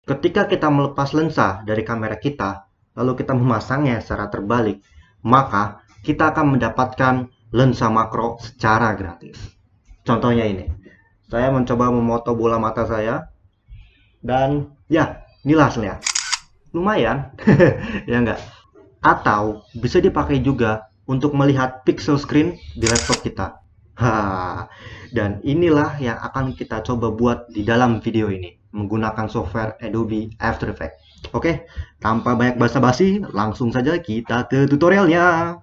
Ketika kita melepas lensa dari kamera kita, lalu kita memasangnya secara terbalik, maka kita akan mendapatkan lensa makro secara gratis. Contohnya ini, saya mencoba memoto bola mata saya, dan ya, inilah hasilnya. Lumayan, ya enggak? Atau bisa dipakai juga untuk melihat pixel screen di laptop kita. Dan inilah yang akan kita coba buat di dalam video ini menggunakan software Adobe After Effects. Oke, tanpa banyak basa-basi, langsung saja kita ke tutorialnya.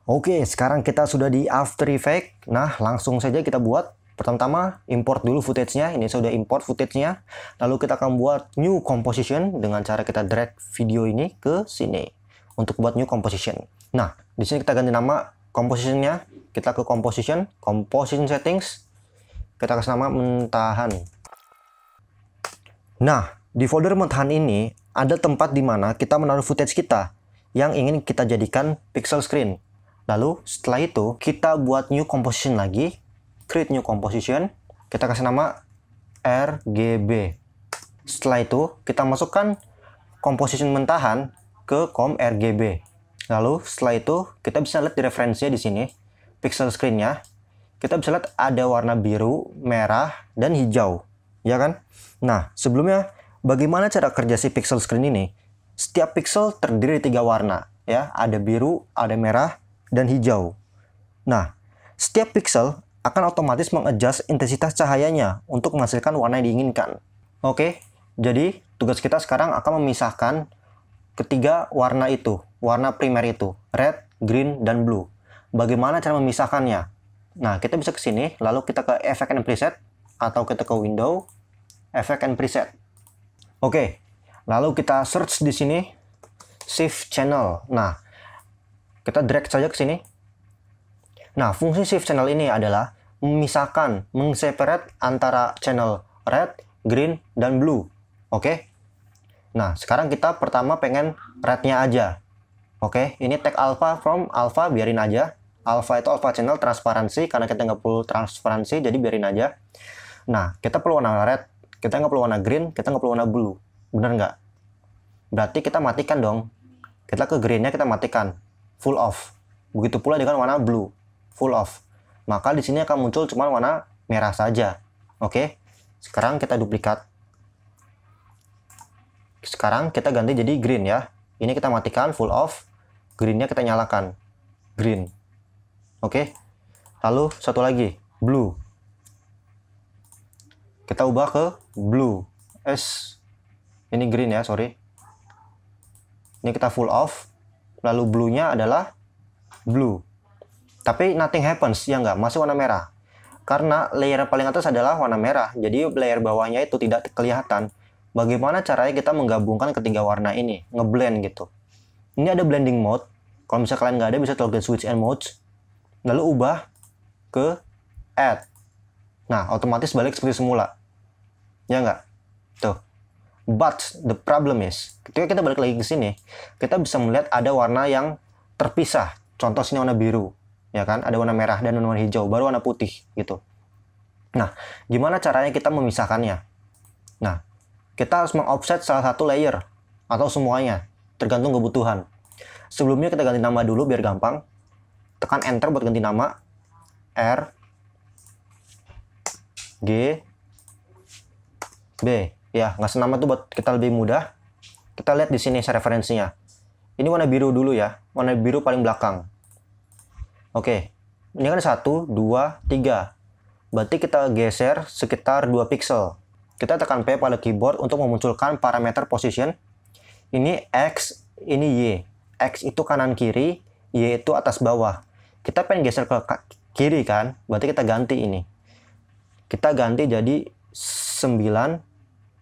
Oke, sekarang kita sudah di After Effects. Nah, langsung saja kita buat. Pertama-tama, import dulu footage-nya. Ini sudah import footage-nya. Lalu kita akan buat new composition dengan cara kita drag video ini ke sini untuk buat new composition. Nah, di sini kita ganti nama composition-nya. Kita ke composition settings. Kita kasih nama mentahan. Nah, di folder mentahan ini ada tempat di mana kita menaruh footage kita yang ingin kita jadikan pixel screen. Lalu setelah itu kita buat new composition lagi. Create new composition, kita kasih nama RGB. Setelah itu kita masukkan composition mentahan ke com RGB. Lalu setelah itu kita bisa lihat di referensinya di sini pixel screen-nya. Kita bisa lihat ada warna biru, merah, dan hijau, ya kan? Nah, sebelumnya bagaimana cara kerja si pixel screen ini? Setiap pixel terdiri dari 3 warna, ya. Ada biru, ada merah, dan hijau. Nah, setiap pixel akan otomatis mengadjust intensitas cahayanya untuk menghasilkan warna yang diinginkan. Oke, jadi tugas kita sekarang akan memisahkan ketiga warna itu, warna primer itu, red, green, dan blue. Bagaimana cara memisahkannya? Nah, kita bisa ke sini, lalu kita ke Effect and Preset, atau kita ke Window, Effect and Preset. Oke, lalu kita search di sini, Shift Channel. Nah, kita drag saja ke sini. Nah, fungsi Shift Channel ini adalah memisahkan, mengseparate antara channel red, green, dan blue. Oke. Nah, sekarang kita pertama pengen red-nya aja. Oke, ini tag alpha from alpha, biarin aja. Alpha itu alpha channel transparansi, karena kita nggak perlu transparansi, jadi biarin aja. Nah, kita perlu warna red, kita nggak perlu warna green, kita nggak perlu warna blue. Bener nggak? Berarti kita matikan dong. Kita ke green-nya kita matikan. Full off. Begitu pula dengan warna blue. Full off. Maka di sini akan muncul cuma warna merah saja. Oke. Sekarang kita duplikat. Sekarang kita ganti jadi green ya. Ini kita matikan full off. Green-nya kita nyalakan. Green. Oke. Lalu satu lagi, blue. Kita ubah ke blue. Ini green ya, sorry. Ini kita full off. Lalu blue-nya adalah blue. Tapi nothing happens, ya nggak? Masih warna merah. Karena layer paling atas adalah warna merah, jadi layer bawahnya itu tidak kelihatan. Bagaimana caranya kita menggabungkan ketiga warna ini? Ngeblend gitu. Ini ada blending mode. Kalau misalnya kalian nggak ada, bisa toggle switch and modes. Lalu ubah ke add. Nah, otomatis balik seperti semula. Ya nggak? Tuh. But the problem is, ketika kita balik lagi ke sini, kita bisa melihat ada warna yang terpisah. Contoh sini warna biru. Ya kan, ada warna merah dan warna hijau, baru warna putih gitu. Nah, gimana caranya kita memisahkannya? Nah, kita harus mengoffset salah satu layer atau semuanya, tergantung kebutuhan. Sebelumnya kita ganti nama dulu biar gampang. Tekan enter buat ganti nama. R G B. Ya, ngasih nama tuh buat kita lebih mudah. Kita lihat di sini referensinya. Ini warna biru dulu ya, warna biru paling belakang. Oke, ini kan 1, 2, 3. Berarti kita geser sekitar 2 pixel. Kita tekan P pada keyboard untuk memunculkan parameter position. Ini X, ini Y. X itu kanan kiri, Y itu atas bawah. Kita pengen geser ke kiri kan, berarti kita ganti ini. Kita ganti jadi 958.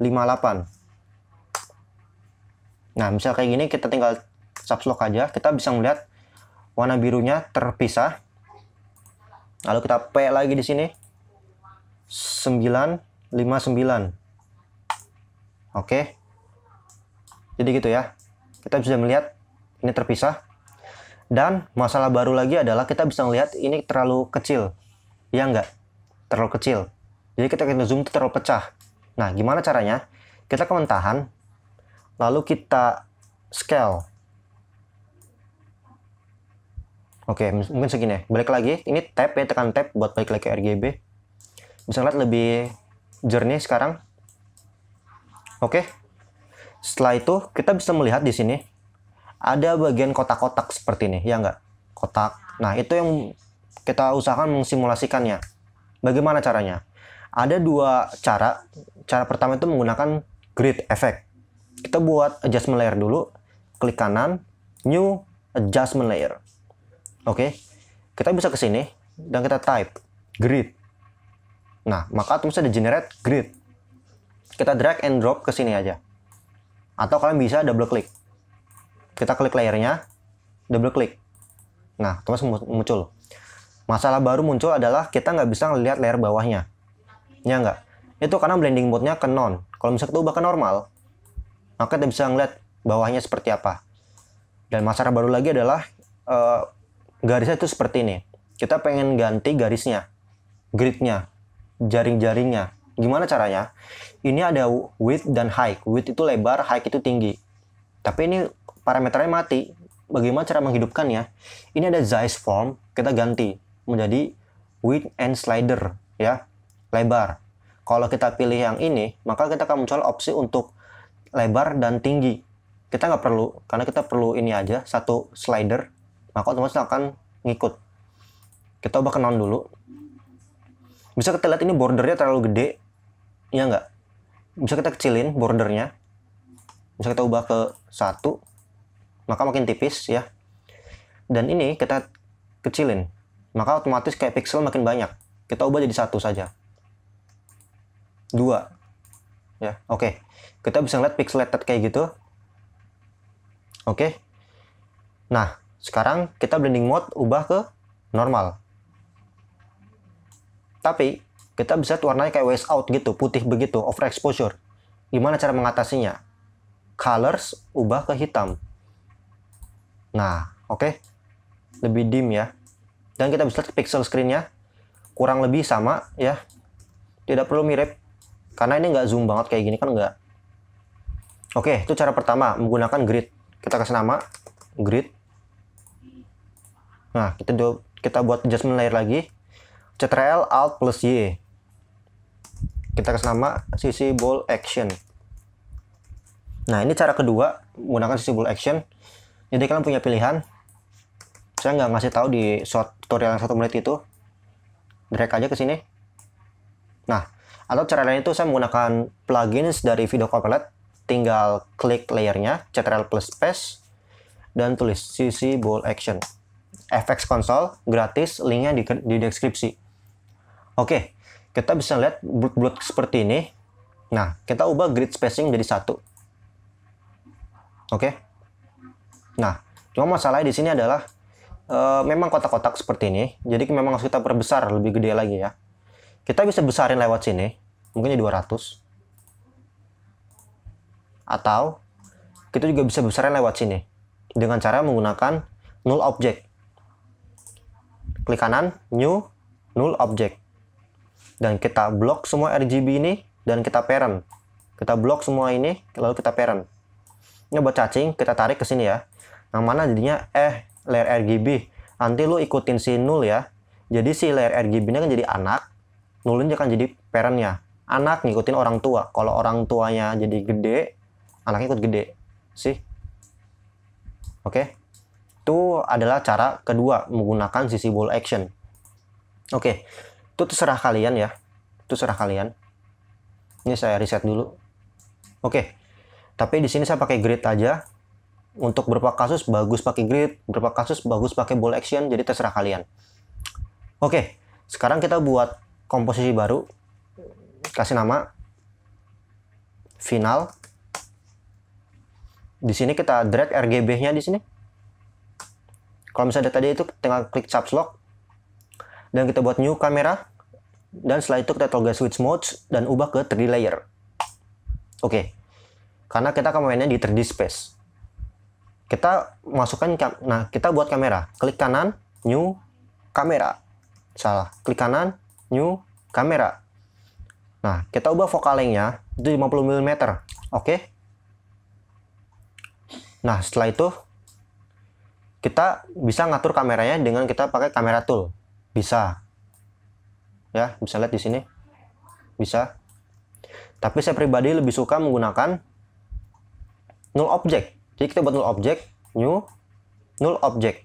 Nah, misal kayak gini kita tinggal caps lock aja, kita bisa melihat warna birunya terpisah. Lalu kita P lagi di sini. 959. Oke. Jadi gitu ya. Kita bisa melihat ini terpisah. Dan masalah baru lagi adalah kita bisa melihat ini terlalu kecil. Ya enggak? Terlalu kecil. Jadi kita zoom itu terlalu pecah. Nah, gimana caranya? Kita ke mentahan, lalu kita scale. Oke, mungkin segini. Balik lagi, ini tab ya, tekan tab buat balik lagi ke RGB. Bisa lihat lebih jernih sekarang. Oke. Setelah itu, kita bisa melihat di sini ada bagian kotak-kotak seperti ini, ya nggak? Kotak. Nah, itu yang kita usahakan mensimulasikannya. Bagaimana caranya? Ada dua cara. Cara pertama itu menggunakan grid effect. Kita buat adjustment layer dulu. Klik kanan, new adjustment layer. Oke, kita bisa ke sini dan kita type grid. Nah, maka otomatis ada generate grid. Kita drag and drop ke sini aja. Atau kalian bisa double klik. Kita klik layernya, double klik. Nah, otomatis muncul. Masalah baru muncul adalah kita nggak bisa ngelihat layer bawahnya. Ya nggak? Itu karena blending mode-nya ke non. Kalau misalnya kita ubah ke normal, maka kita bisa ngelihat bawahnya seperti apa. Dan masalah baru lagi adalah garisnya itu seperti ini. Kita pengen ganti garisnya, gridnya, jaring-jaringnya. Gimana caranya? Ini ada width dan height. Width itu lebar, height itu tinggi. Tapi ini parameternya mati. Bagaimana cara menghidupkannya? Ini ada Zeiss form, kita ganti menjadi width and slider, ya, lebar. Kalau kita pilih yang ini, maka kita akan muncul opsi untuk lebar dan tinggi. Kita nggak perlu, karena kita perlu ini aja, satu slider, maka otomatis akan ngikut. Kita ubah ke non dulu. Bisa kita lihat ini bordernya terlalu gede, ya nggak? Bisa kita kecilin bordernya. Bisa kita ubah ke 1, maka makin tipis ya. Dan ini kita kecilin, maka otomatis kayak pixel makin banyak. Kita ubah jadi 1 saja. 2. Ya, oke. Kita bisa lihat pixelated kayak gitu. Oke. Nah, sekarang kita blending mode ubah ke normal. Tapi kita bisa warnanya kayak wash out gitu, putih begitu, overexposure. Gimana cara mengatasinya? Colors ubah ke hitam. Nah, oke. Lebih dim ya. Dan kita bisa lihat pixel screen-nya kurang lebih sama ya. Tidak perlu mirip. Karena ini nggak zoom banget kayak gini kan nggak. Oke, itu cara pertama menggunakan grid. Kita kasih nama grid. Nah, kita buat adjustment layer lagi. Ctrl Alt plus Y. Kita kasih nama sisi ball action. Nah, ini cara kedua menggunakan sisi ball action. Jadi kalian punya pilihan. Saya nggak ngasih tahu di short tutorial yang 1 menit itu. Drag aja ke sini. Nah, atau cara lain itu saya menggunakan plugins dari Video Copilot. Tinggal klik layernya, Ctrl plus space, dan tulis sisi ball action. FX Console gratis, linknya di deskripsi. Oke, kita bisa lihat bulat-bulat seperti ini. Nah, kita ubah grid spacing jadi 1. Oke. Nah, cuma masalahnya di sini adalah memang kotak-kotak seperti ini. Jadi memang harus kita perbesar lebih gede lagi ya. Kita bisa besarin lewat sini, mungkin jadi 200. Atau kita juga bisa besarin lewat sini dengan cara menggunakan null object. Klik kanan, new, null object. Dan kita blok semua RGB ini, dan kita parent. Kita blok semua ini, lalu kita parent. Ini buat cacing, kita tarik ke sini ya. Yang mana jadinya, layer RGB. Nanti lu ikutin si null ya. Jadi si layer RGB ini kan jadi anak, nullnya akan jadi parentnya. Anak ngikutin orang tua. Kalau orang tuanya jadi gede, anaknya ikut gede. Sih. Oke. Itu adalah cara kedua menggunakan sisi ball action. Oke, itu terserah kalian ya. Itu terserah kalian. Ini saya reset dulu. Oke, tapi di sini saya pakai grid aja. Untuk beberapa kasus bagus pakai grid, beberapa kasus bagus pakai ball action. Jadi terserah kalian. Oke, sekarang kita buat komposisi baru. Kasih nama final. Di sini kita drag RGB-nya di sini. Kalau misalnya tadi itu tinggal klik caps lock dan kita buat new kamera, dan setelah itu kita toggle switch modes dan ubah ke 3D layer. Oke. Karena kita akan mainnya di 3D space. Kita masukkan, nah kita buat kamera. Klik kanan, new kamera. Salah. Klik kanan, new kamera. Nah, kita ubah focal length-nya itu 50 mm. Oke. Nah, setelah itu kita bisa ngatur kameranya dengan kita pakai kamera tool. Bisa. Ya, bisa lihat di sini. Bisa. Tapi saya pribadi lebih suka menggunakan null object. Jadi kita buat null object, new null object,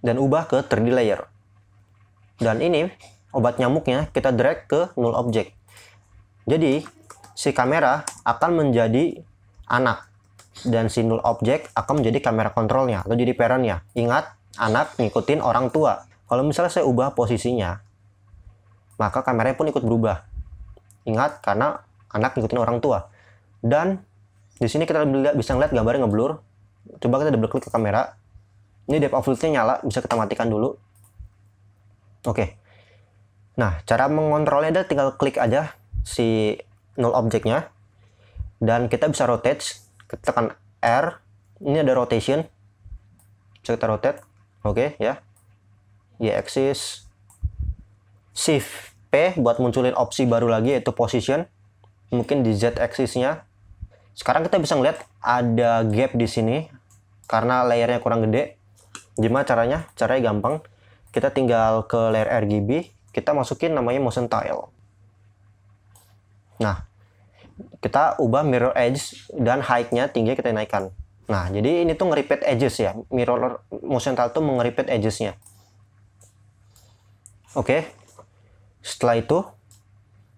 dan ubah ke 3D layer. Dan ini obat nyamuknya kita drag ke null object. Jadi si kamera akan menjadi anak dan si null object akan menjadi kamera kontrolnya atau jadi parentnya. Ingat, anak ngikutin orang tua. Kalau misalnya saya ubah posisinya, maka kameranya pun ikut berubah. Ingat, karena anak ngikutin orang tua. Dan di sini kita bisa ngeliat gambarnya ngeblur. Coba kita double klik ke kamera. Ini depth of field-nya nyala, bisa kita matikan dulu. Oke. Nah, cara mengontrolnya adalah tinggal klik aja si null object-nya. Dan kita bisa rotate. Kita tekan R. Ini ada rotation. Bisa kita rotate. Oke, ya. Y-axis. Shift P buat munculin opsi baru lagi, yaitu position. Mungkin di Z-axis-nya. Sekarang kita bisa ngeliat ada gap di sini karena layernya kurang gede. Gimana caranya? Caranya gampang. Kita tinggal ke layer RGB, kita masukin namanya motion tile. Nah, kita ubah mirror edge dan height-nya tinggi kita naikkan. Nah, jadi ini tuh nge-repeat edges ya. Mirror motion tile tuh nge-repeat edges-nya. Oke. Setelah itu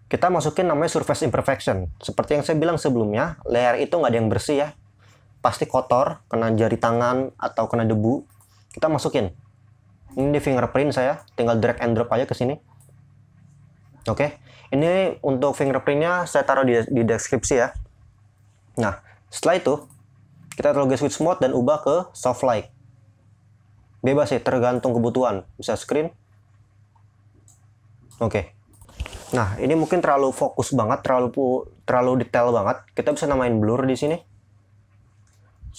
kita masukin namanya surface imperfection. Seperti yang saya bilang sebelumnya, layer itu nggak ada yang bersih ya. Pasti kotor, kena jari tangan, atau kena debu. Kita masukin. Ini di fingerprint saya, tinggal drag and drop aja ke sini. Oke, ini untuk fingerprintnya saya taruh di deskripsi ya. Nah, setelah itu, kita toggle switch mode dan ubah ke soft light. Bebas sih, tergantung kebutuhan. Bisa screen. Oke. Nah, ini mungkin terlalu fokus banget, terlalu detail banget. Kita bisa namain blur di sini.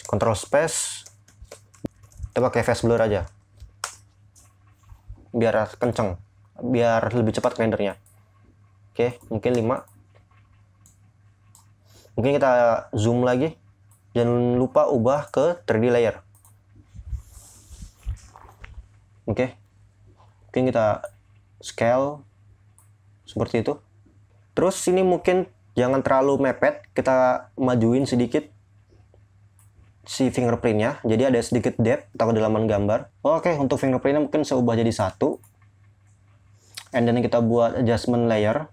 Control space. Kita pakai face blur aja. Biar kenceng, biar lebih cepat rendernya. Oke, mungkin 5. Mungkin kita zoom lagi. Jangan lupa ubah ke 3D layer. Oke. Mungkin kita scale seperti itu. Terus sini mungkin jangan terlalu mepet, kita majuin sedikit si fingerprintnya, jadi ada sedikit depth atau kedalaman gambar. Oke, untuk fingerprintnya mungkin saya ubah jadi 1, and then kita buat adjustment layer,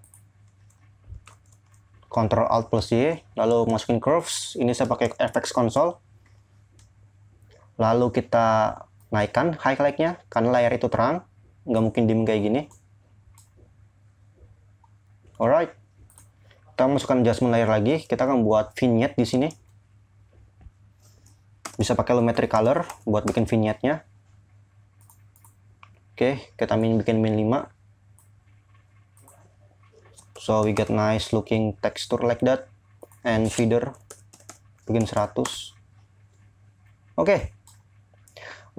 Ctrl Alt plus Y, lalu masukin curves. Ini saya pakai FX console, lalu kita naikkan highlight-nya karena layar itu terang, nggak mungkin dim kayak gini. Alright, kita masukkan adjustment layer lagi. Kita akan buat vignette di sini. Bisa pakai lumetri color buat bikin vignette-nya. Oke, kita bikin min 5. So we get nice looking texture like that. And feather bikin 100. Oke.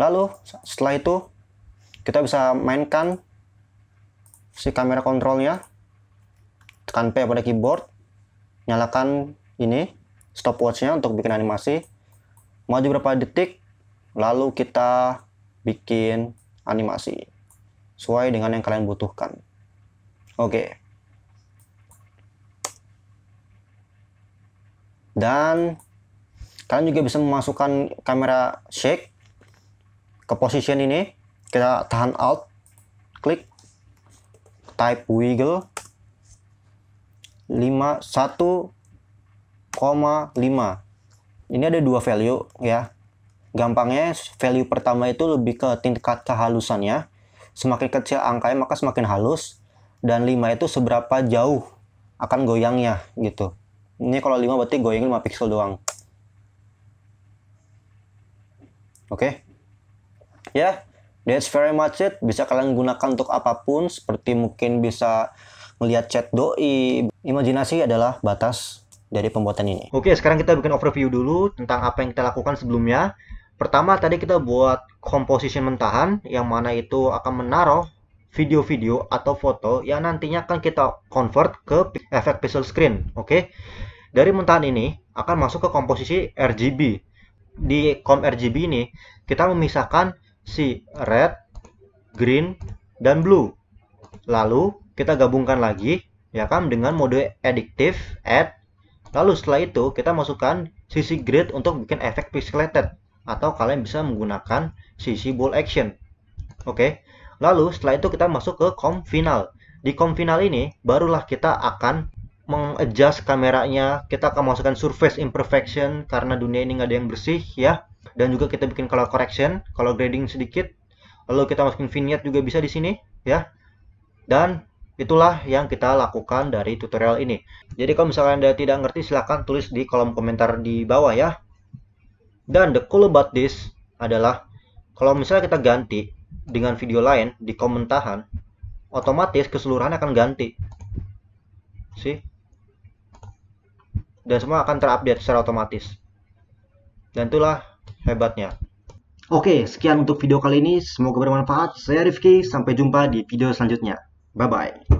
Lalu setelah itu kita bisa mainkan si kamera kontrolnya. Tekan P pada keyboard, nyalakan ini stopwatch-nya untuk bikin animasi. Maju berapa detik, lalu kita bikin animasi sesuai dengan yang kalian butuhkan. Oke. Dan kalian juga bisa memasukkan kamera shake ke position ini. Kita tahan Alt, klik, type wiggle 1,5. Ini ada 2 value ya. Gampangnya value pertama itu lebih ke tingkat kehalusannya. Semakin kecil angkanya maka semakin halus. Dan 5 itu seberapa jauh akan goyangnya gitu. Ini kalau 5 berarti goyangnya 5 pixel doang. Oke. Ya, that's very much it. Bisa kalian gunakan untuk apapun, seperti mungkin bisa melihat chat doi. Imajinasi adalah batas dari pembuatan ini. Oke, sekarang kita bikin overview dulu tentang apa yang kita lakukan sebelumnya. Pertama, tadi kita buat composition mentahan, yang mana itu akan menaruh video-video atau foto yang nantinya akan kita convert ke efek pixel screen. Oke, dari mentahan ini akan masuk ke komposisi RGB. di COM RGB ini kita memisahkan si red, green, dan blue. Lalu kita gabungkan lagi ya kan dengan mode addictive add. Lalu setelah itu kita masukkan sisi grid untuk bikin efek pixelated, atau kalian bisa menggunakan sisi bold action. Oke. Lalu setelah itu kita masuk ke COM final. Di COM final ini barulah kita akan mengadjust kameranya, kita akan masukkan surface imperfection karena dunia ini nggak ada yang bersih ya, dan juga kita bikin color correction, color grading sedikit, lalu kita masukin vignette juga bisa di sini ya. Dan itulah yang kita lakukan dari tutorial ini. Jadi kalau misalkan Anda tidak ngerti, silahkan tulis di kolom komentar di bawah ya. Dan the cool about this adalah kalau misalnya kita ganti dengan video lain di komentahan, otomatis keseluruhan akan ganti sih, dan semua akan terupdate secara otomatis. Dan itulah hebatnya. Oke, sekian untuk video kali ini. Semoga bermanfaat. Saya Rifki, sampai jumpa di video selanjutnya. Bye-bye.